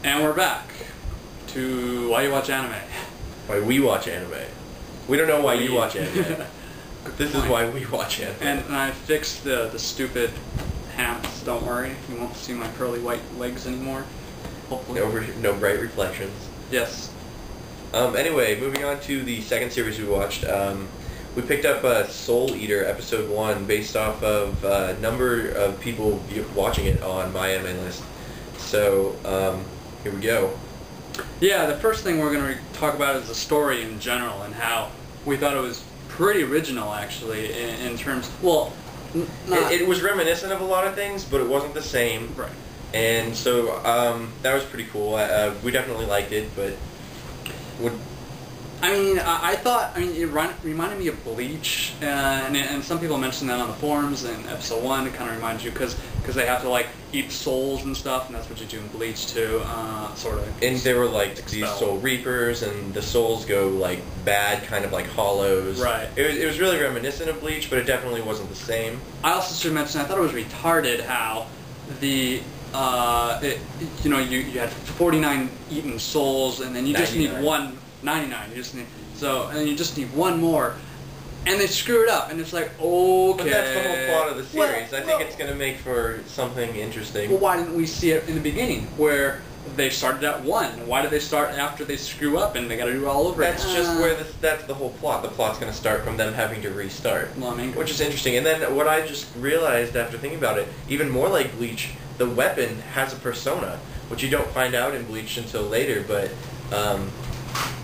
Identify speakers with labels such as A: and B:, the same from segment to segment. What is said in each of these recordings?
A: And we're back to Why You Watch Anime.
B: Why we watch anime. We don't know why you watch anime. This is why we watch anime.
A: And I fixed the stupid pants, don't worry. You won't see my pearly white legs anymore. Hopefully.
B: No bright reflections.
A: Yes.
B: Anyway, moving on to the second series we watched. We picked up Soul Eater Episode 1 based off of a number of people watching it on my anime list. So, here we go.
A: Yeah, the first thing we're going to talk about is the story in general and how we thought it was pretty original, actually, in terms... Well,
B: it was reminiscent of a lot of things, but it wasn't the same.
A: Right.
B: And so, that was pretty cool. We definitely liked it, but...
A: I thought it reminded me of Bleach, and some people mentioned that on the forums in episode 1. It kind of reminds you because they have to like eat souls and stuff, and that's what you do in Bleach too, sort of. And
B: they were like these soul reapers, and the souls go like bad, kind of like hollows.
A: Right.
B: It was really reminiscent of Bleach, but it definitely wasn't the same.
A: I also should mention I thought it was retarded how the you had 49 eaten souls, and then you
B: 99.
A: just need 199. You just need and you just need one more, and they screw it up, and it's like, okay.
B: But that's the whole plot of the series. I think it's going to make for something interesting.
A: Well, why didn't we see it in the beginning where they started at 1? Why did they start after they screw up and they got to do it all over?
B: That's just where that's the whole plot. The plot's going to start from them having to restart, which is interesting. And then what I just realized after thinking about it, even more like Bleach, the weapon has a persona, which you don't find out in Bleach until later, but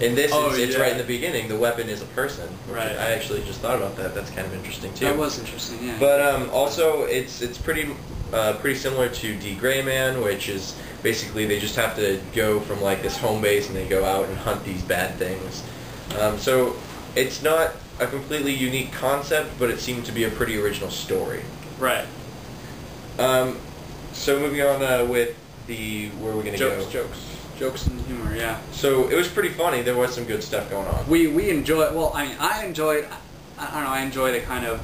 B: in this, it's right in the beginning. The weapon is a person.
A: Right.
B: I actually just thought about that. That's kind of interesting too.
A: That was interesting, yeah.
B: But also, it's pretty similar to D. Gray Man, which is basically they just have to go from like this home base and they go out and hunt these bad things. So it's not a completely unique concept, but it seemed to be a pretty original story.
A: Right.
B: So moving on with where are we going to go?
A: Jokes and humor, yeah.
B: So it was pretty funny. There was some good stuff going on.
A: We enjoyed. Well, I enjoyed. I don't know. I enjoyed the kind of.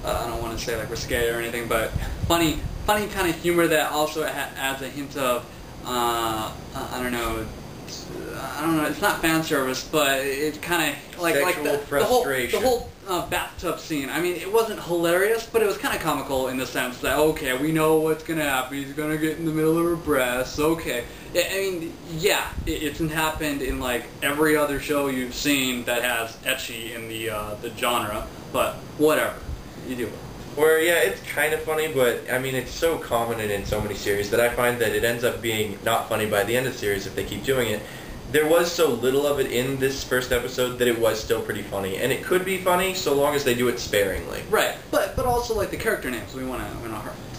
A: I don't want to say like risque or anything, but funny kind of humor that also adds a hint of. I don't know. It's not fan service, but it kind of like
B: sexual frustration.
A: The whole bathtub scene. I mean, it wasn't hilarious, but it was kind of comical in the sense that okay, we know what's gonna happen. He's gonna get in the middle of her breasts. Okay, it's happened in like every other show you've seen that has ecchi in the genre. But whatever, you do it.
B: Where it's kind of funny, but I mean it's so common and in so many series that I find that it ends up being not funny by the end of the series if they keep doing it. There was so little of it in this first episode that it was still pretty funny, and it could be funny so long as they do it sparingly.
A: Right, but also like the character names. We want to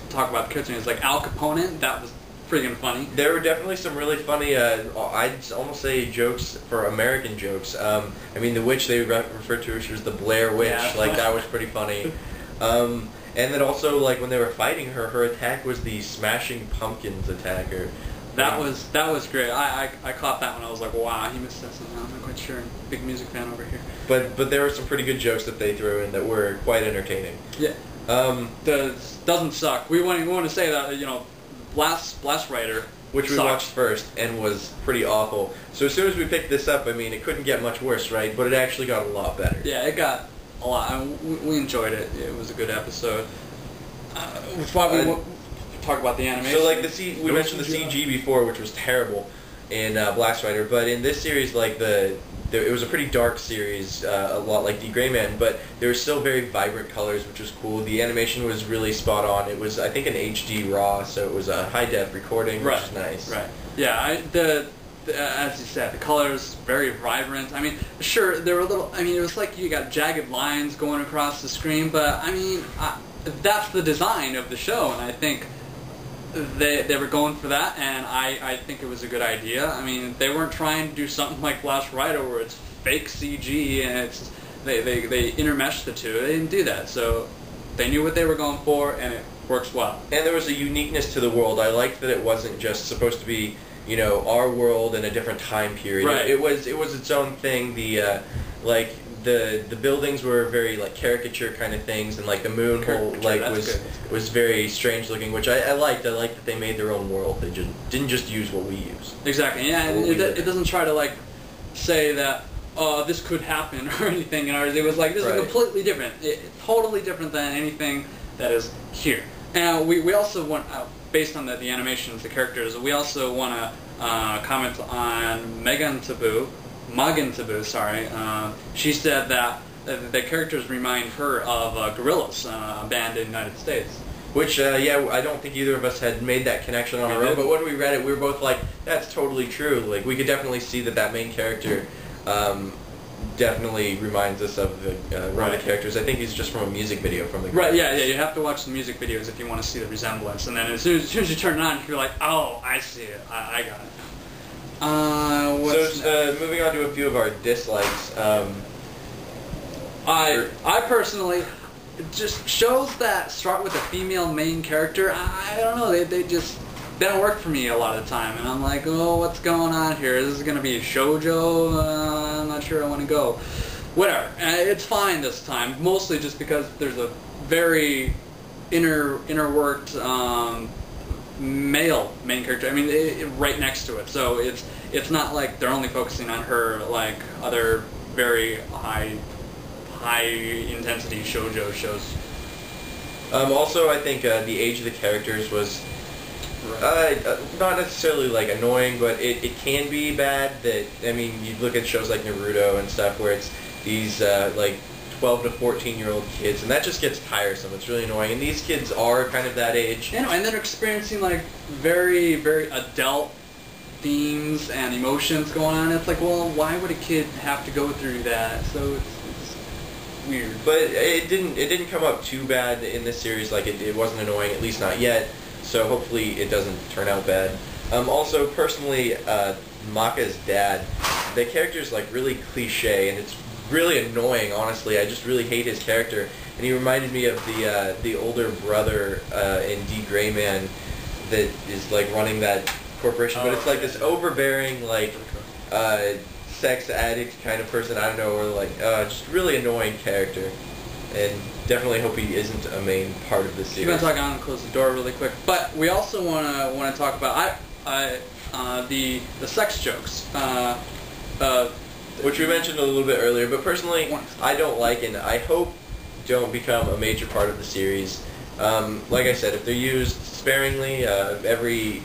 A: talk about the character names. Like Al Capone, that was freaking funny.
B: There were definitely some really funny, I'd almost say jokes for American jokes. I mean, the witch they referred to her, she was the Blair Witch.
A: Yeah.
B: Like that was pretty funny. And then also like when they were fighting her attack was the Smashing Pumpkins attack.
A: That was great. I caught that one. I was like, wow, he missed that somehow. I'm not quite sure. Big music fan over here.
B: But there were some pretty good jokes that they threw in that were quite entertaining.
A: Yeah. Doesn't suck. We want to say that Blast Rider,
B: which we watched first and was pretty awful. So as soon as we picked this up, I mean, it couldn't get much worse, right? But it actually got a lot better.
A: Yeah, it got a lot. I mean, we enjoyed it. It was a good episode. Which why we talk about the animation.
B: So like we mentioned the CG before, which was terrible in Blast Rider, but in this series, like it was a pretty dark series, a lot like D. Gray Man, but there were still very vibrant colors, which was cool. The animation was really spot on. It was, I think, an HD RAW, so it was a high def recording, which is nice.
A: Right. Yeah. As you said, the colors very vibrant. I mean, sure, there were little. I mean, it was like you got jagged lines going across the screen, but I mean, that's the design of the show, and I think they were going for that, and I think it was a good idea. I mean, they weren't trying to do something like Blast Rider where it's fake CG and they intermeshed the two. They didn't do that, so they knew what they were going for, and it works well.
B: And there was a uniqueness to the world. I liked that it wasn't just supposed to be our world in a different time period.
A: Right.
B: It was its own thing. The the buildings were very like caricature kind of things, and like the moon was very strange looking, which I liked. I liked that they made their own world. They didn't just use what we use.
A: Exactly. Yeah, and it doesn't try to like say that this could happen or anything in ours. It was like this is completely different. Totally different than anything that is here. And we also want, based on the animations, the characters, we also want to comment on Magan Taboo, sorry. She said that the characters remind her of Gorillaz, a band in the United States.
B: Which, I don't think either of us had made that connection on our own, but when we read it, we were both like, that's totally true. Like, we could definitely see that main character definitely reminds us of one of the characters. I think he's just from a music video from the
A: Right, yeah, you have to watch the music videos if you want to see the resemblance. And then as soon as you turn it on, you're like, oh, I see it. I got it.
B: So moving on to a few of our dislikes.
A: I personally, just shows that start with a female main character, I don't know, they don't work for me a lot of the time, and I'm like, oh, what's going on here? This is going to be a shoujo? I'm not sure I want to go. Whatever. It's fine this time, mostly just because there's a very inner-worked male main character. I mean, right next to it, so it's not like they're only focusing on her like other very high-intensity shoujo shows.
B: Also, I think the age of the characters was not necessarily like annoying, but it can be bad. You look at shows like Naruto and stuff where it's these like 12 to 14-year-old kids, and that just gets tiresome. It's really annoying. And these kids are kind of that age.
A: And they're experiencing like very, very adult themes and emotions going on. It's like, well, why would a kid have to go through that? So it's weird.
B: But it didn't come up too bad in this series. Like it wasn't annoying, at least not yet. So hopefully it doesn't turn out bad. Also, personally, Maka's dad, the character's like really cliche, and it's really annoying, honestly. I just really hate his character. And he reminded me of the older brother in D. Gray Man that is like running that corporation. But it's like this overbearing, like, sex addict kind of person, I don't know, or like, just really annoying character. And definitely hope he isn't a main part of this series.
A: We're going to talk on and close the door really quick. But we also want to talk about the sex jokes.
B: Which we mentioned a little bit earlier, but personally, I don't like, and I hope don't become a major part of the series. Like I said, if they're used sparingly,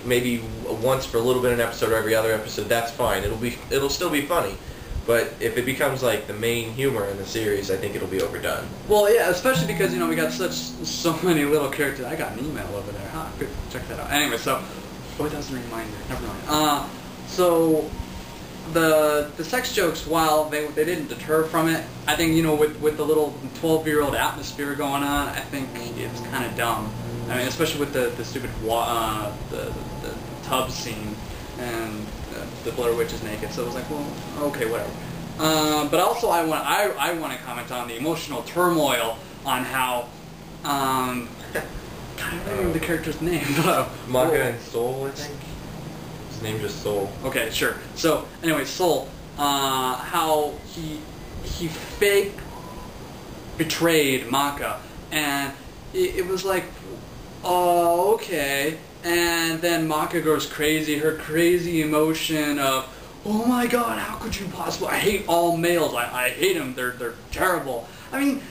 B: maybe once for a little bit in an episode or every other episode, that's fine. It'll still be funny. But if it becomes like the main humor in the series, I think it'll be overdone.
A: Well, yeah, especially because we got so many little characters. I got an email over there. Good, check that out. Anyway, so that was a reminder. Never mind. So the sex jokes, while they didn't deter from it, I think with the little 12-year-old atmosphere going on, I think it's kind of dumb. I mean, especially with the stupid the tub scene and the Blair Witch is naked. So it was like, well, okay, whatever. But also, I want to comment on the emotional turmoil on how I don't remember the character's name.
B: Maka and Soul, I think. His name's just Soul.
A: Okay, sure. So anyway, Soul, how he fake betrayed Maka, and it was like, oh, okay. And then Maka goes crazy, her crazy emotion of, oh my god, how could you possibly, I hate all males, I hate them, they're terrible. I mean,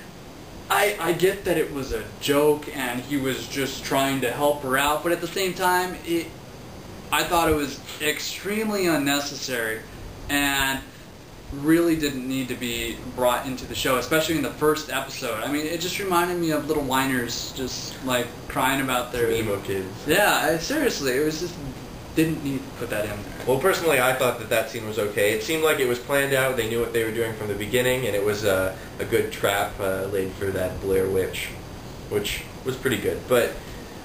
A: I get that it was a joke and he was just trying to help her out, but at the same time, I thought it was extremely unnecessary and really didn't need to be brought into the show, especially in the first episode. I mean, it just reminded me of little whiners just like crying about their
B: emo kids.
A: Yeah, seriously, it was just didn't need to put that in there.
B: Well, personally, I thought that scene was okay. It seemed like it was planned out. They knew what they were doing from the beginning, and it was a good trap laid for that Blair Witch, which was pretty good. But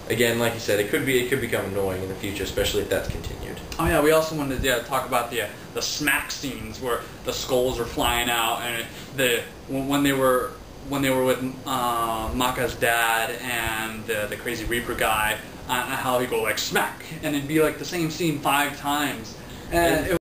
B: again, like you said, it could become annoying in the future, especially if that's continued.
A: Oh yeah, we also wanted to talk about the smack scenes where the skulls are flying out, and when they were with Maka's dad and the crazy Reaper guy, how he go like smack, and it'd be like the same scene 5 times, and